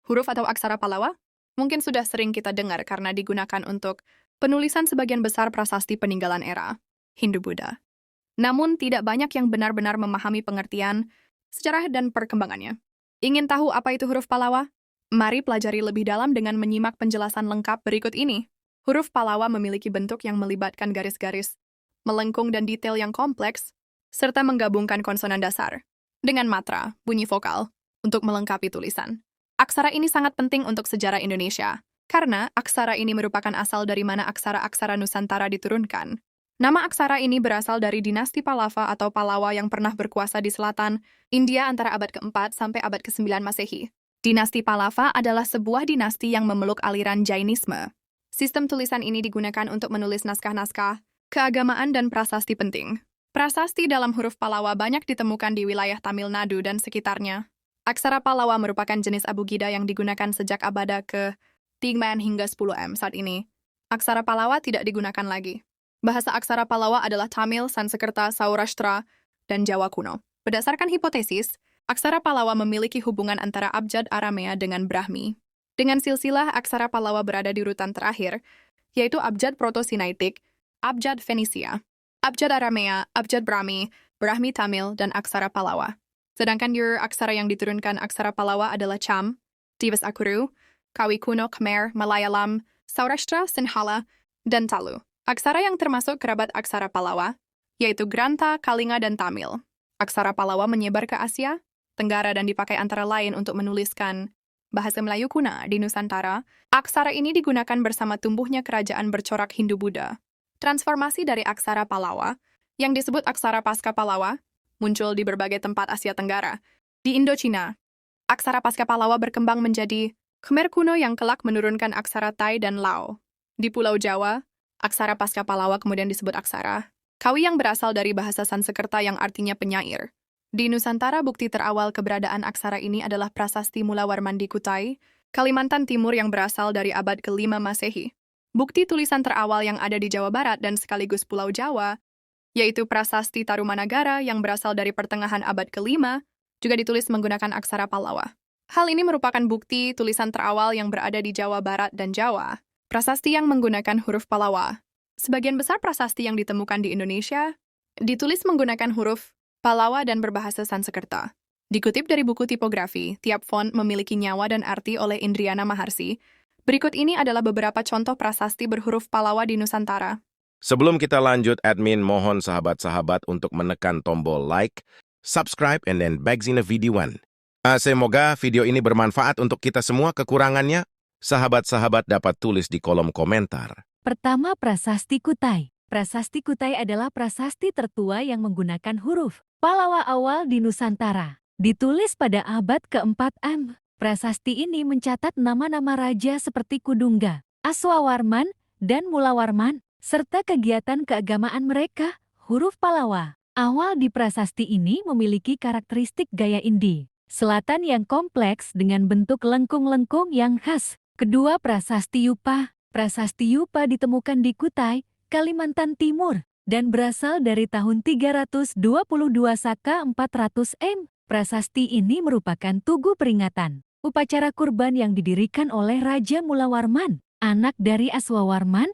Huruf atau aksara Pallawa mungkin sudah sering kita dengar karena digunakan untuk penulisan sebagian besar prasasti peninggalan era Hindu-Buddha. Namun, tidak banyak yang benar-benar memahami pengertian, sejarah, dan perkembangannya. Ingin tahu apa itu huruf Pallawa? Mari pelajari lebih dalam dengan menyimak penjelasan lengkap berikut ini. Huruf Pallawa memiliki bentuk yang melibatkan garis-garis, melengkung dan detail yang kompleks, serta menggabungkan konsonan dasar dengan matra, bunyi vokal, untuk melengkapi tulisan. Aksara ini sangat penting untuk sejarah Indonesia, karena aksara ini merupakan asal dari mana aksara-aksara Nusantara diturunkan. Nama aksara ini berasal dari dinasti Pallava atau Pallawa yang pernah berkuasa di selatan India antara abad ke-4 sampai abad ke-9 Masehi. Dinasti Pallava adalah sebuah dinasti yang memeluk aliran Jainisme. Sistem tulisan ini digunakan untuk menulis naskah-naskah, keagamaan, dan prasasti penting. Prasasti dalam huruf Pallawa banyak ditemukan di wilayah Tamil Nadu dan sekitarnya. Aksara Pallawa merupakan jenis abugida yang digunakan sejak abad ke-3 hingga 10 saat ini. Aksara Pallawa tidak digunakan lagi. Bahasa aksara Pallawa adalah Tamil, Sanskerta, Saurashtra, dan Jawa kuno. Berdasarkan hipotesis, aksara Pallawa memiliki hubungan antara abjad Aramea dengan Brahmi. Dengan silsilah aksara Pallawa berada di urutan terakhir, yaitu abjad Proto-Sinaitik, abjad Fenisia, abjad Aramea, abjad Brahmi, Brahmi Tamil, dan aksara Pallawa. Sedangkan aksara yang diturunkan aksara Pallawa adalah Cham, Divas Akuru, Kawi kuno Khmer, Malayalam, Saurashtra, Sinhala, dan Talu. Aksara yang termasuk kerabat aksara Pallawa, yaitu Grantha, Kalinga, dan Tamil. Aksara Pallawa menyebar ke Asia, Tenggara, dan dipakai antara lain untuk menuliskan bahasa Melayu kuno di Nusantara. Aksara ini digunakan bersama tumbuhnya kerajaan bercorak Hindu-Buddha. Transformasi dari aksara Pallawa, yang disebut aksara Pasca Pallawa, muncul di berbagai tempat Asia Tenggara. Di Indochina, aksara Pasca Pallawa berkembang menjadi Khmer kuno yang kelak menurunkan aksara Tai dan Lao. Di Pulau Jawa, aksara Pasca Pallawa kemudian disebut aksara Kawi yang berasal dari bahasa Sanskerta yang artinya penyair. Di Nusantara, bukti terawal keberadaan aksara ini adalah prasasti Mulawarman di Kutai, Kalimantan Timur yang berasal dari abad ke-5 Masehi. Bukti tulisan terawal yang ada di Jawa Barat dan sekaligus Pulau Jawa, yaitu prasasti Tarumanagara yang berasal dari pertengahan abad ke-5, juga ditulis menggunakan aksara Pallawa. Hal ini merupakan bukti tulisan terawal yang berada di Jawa Barat dan Jawa. Prasasti yang menggunakan huruf Pallawa. Sebagian besar prasasti yang ditemukan di Indonesia ditulis menggunakan huruf Pallawa dan berbahasa Sanskerta. Dikutip dari buku tipografi, tiap font memiliki nyawa dan arti oleh Indriana Maharsi. Berikut ini adalah beberapa contoh prasasti berhuruf Pallawa di Nusantara. Sebelum kita lanjut, admin mohon sahabat-sahabat untuk menekan tombol like, subscribe, and then back in the video one. Semoga video ini bermanfaat untuk kita semua. Kekurangannya, sahabat-sahabat dapat tulis di kolom komentar. Pertama, prasasti Kutai. Prasasti Kutai adalah prasasti tertua yang menggunakan huruf Pallawa awal di Nusantara. Ditulis pada abad ke-4 M. Prasasti ini mencatat nama-nama raja seperti Kudungga, Aswawarman, dan Mulawarman, serta kegiatan keagamaan mereka. Huruf Pallawa awal di prasasti ini memiliki karakteristik gaya Indi Selatan yang kompleks dengan bentuk lengkung-lengkung yang khas. Kedua, prasasti Yupa. Prasasti Yupa ditemukan di Kutai, Kalimantan Timur, dan berasal dari tahun 322 Saka 400 M. Prasasti ini merupakan tugu peringatan upacara kurban yang didirikan oleh Raja Mulawarman, anak dari Aswawarman,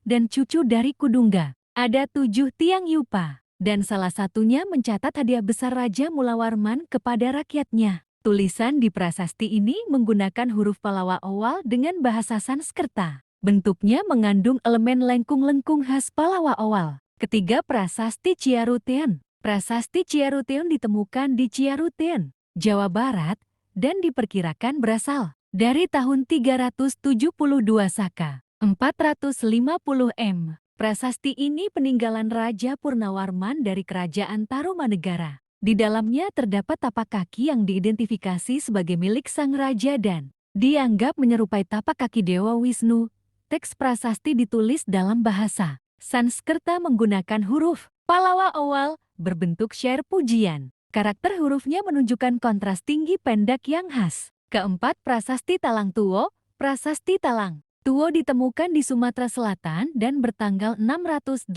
dan cucu dari Kudungga. Ada 7 tiang Yupa, dan salah satunya mencatat hadiah besar Raja Mulawarman kepada rakyatnya. Tulisan di prasasti ini menggunakan huruf Pallawa awal dengan bahasa Sanskerta. Bentuknya mengandung elemen lengkung-lengkung khas Pallawa awal. Ketiga, prasasti Ciarutean. Prasasti Ciarutean ditemukan di Ciarutean, Jawa Barat, dan diperkirakan berasal dari tahun 372 Saka, 450 M. Prasasti ini peninggalan Raja Purnawarman dari Kerajaan Tarumanegara. Di dalamnya terdapat tapak kaki yang diidentifikasi sebagai milik sang raja dan dianggap menyerupai tapak kaki Dewa Wisnu. Teks prasasti ditulis dalam bahasa Sanskerta menggunakan huruf Pallawa awal berbentuk syair pujian. Karakter hurufnya menunjukkan kontras tinggi pendek yang khas. Keempat, prasasti Talang Tuwo. Prasasti Talang Tuwo ditemukan di Sumatera Selatan dan bertanggal 684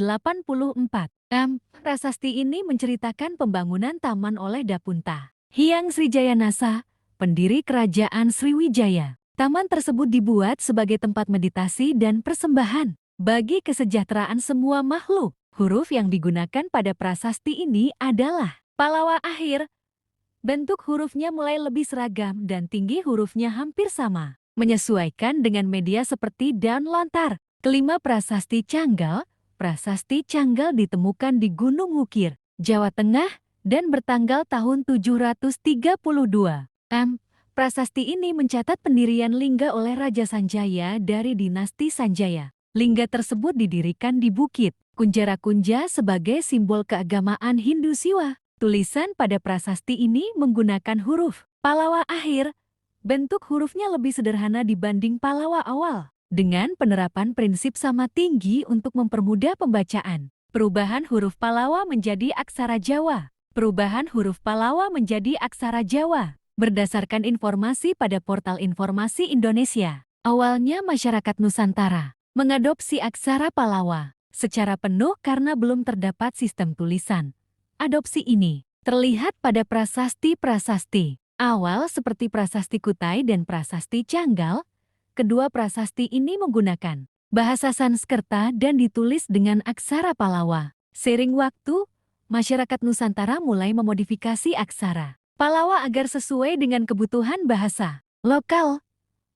M. Prasasti ini menceritakan pembangunan taman oleh Dapunta Hyang Srijayanasa pendiri Kerajaan Sriwijaya. Taman tersebut dibuat sebagai tempat meditasi dan persembahan bagi kesejahteraan semua makhluk. Huruf yang digunakan pada prasasti ini adalah Pallawa akhir. Bentuk hurufnya mulai lebih seragam dan tinggi hurufnya hampir sama, menyesuaikan dengan media seperti daun lontar. Kelima, prasasti Canggal. Prasasti Canggal ditemukan di Gunung Wukir, Jawa Tengah, dan bertanggal tahun 732. Prasasti ini mencatat pendirian lingga oleh Raja Sanjaya dari dinasti Sanjaya. Lingga tersebut didirikan di Bukit Kunjara-Kunja sebagai simbol keagamaan Hindu Siwa. Tulisan pada prasasti ini menggunakan huruf Pallawa akhir. Bentuk hurufnya lebih sederhana dibanding Pallawa awal, dengan penerapan prinsip sama tinggi untuk mempermudah pembacaan. Perubahan huruf Pallawa menjadi aksara Jawa. Perubahan huruf Pallawa menjadi aksara Jawa berdasarkan informasi pada portal informasi Indonesia. Awalnya masyarakat Nusantara mengadopsi aksara Pallawa secara penuh karena belum terdapat sistem tulisan. Adopsi ini terlihat pada prasasti-prasasti awal seperti prasasti Kutai dan prasasti Canggal. Kedua prasasti ini menggunakan bahasa Sanskerta dan ditulis dengan aksara Pallawa. Seiring waktu, masyarakat Nusantara mulai memodifikasi aksara Pallawa agar sesuai dengan kebutuhan bahasa lokal.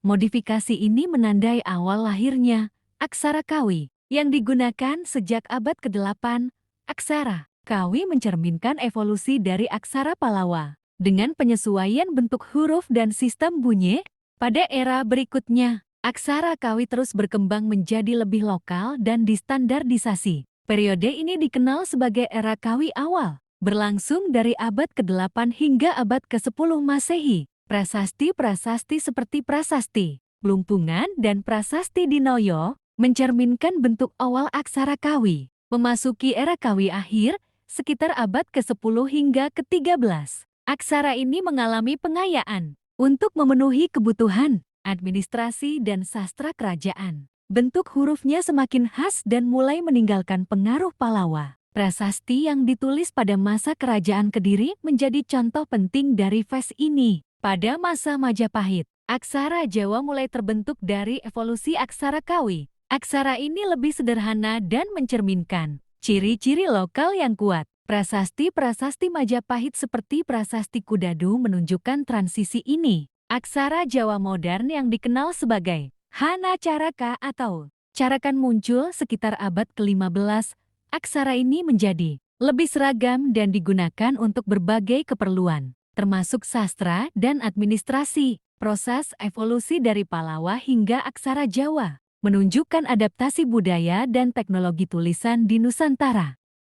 Modifikasi ini menandai awal lahirnya aksara Kawi yang digunakan sejak abad ke-8. Aksara Kawi mencerminkan evolusi dari aksara Pallawa dengan penyesuaian bentuk huruf dan sistem bunyi. Pada era berikutnya, aksara Kawi terus berkembang menjadi lebih lokal dan distandardisasi. Periode ini dikenal sebagai era Kawi awal, berlangsung dari abad ke-8 hingga abad ke-10 Masehi. Prasasti-prasasti seperti prasasti Blumpungan dan prasasti Dinoyo mencerminkan bentuk awal aksara Kawi. Memasuki era Kawi akhir, sekitar abad ke-10 hingga ke-13. Aksara ini mengalami pengayaan untuk memenuhi kebutuhan administrasi dan sastra kerajaan. Bentuk hurufnya semakin khas dan mulai meninggalkan pengaruh Pallawa. Prasasti yang ditulis pada masa Kerajaan Kediri menjadi contoh penting dari fase ini. Pada masa Majapahit, aksara Jawa mulai terbentuk dari evolusi aksara Kawi. Aksara ini lebih sederhana dan mencerminkan ciri-ciri lokal yang kuat. Prasasti-prasasti Majapahit seperti prasasti Kudadu menunjukkan transisi ini. Aksara Jawa modern yang dikenal sebagai Hana Caraka atau Carakan muncul sekitar abad ke-15. Aksara ini menjadi lebih seragam dan digunakan untuk berbagai keperluan, termasuk sastra dan administrasi. Proses evolusi dari Pallawa hingga aksara Jawa menunjukkan adaptasi budaya dan teknologi tulisan di Nusantara.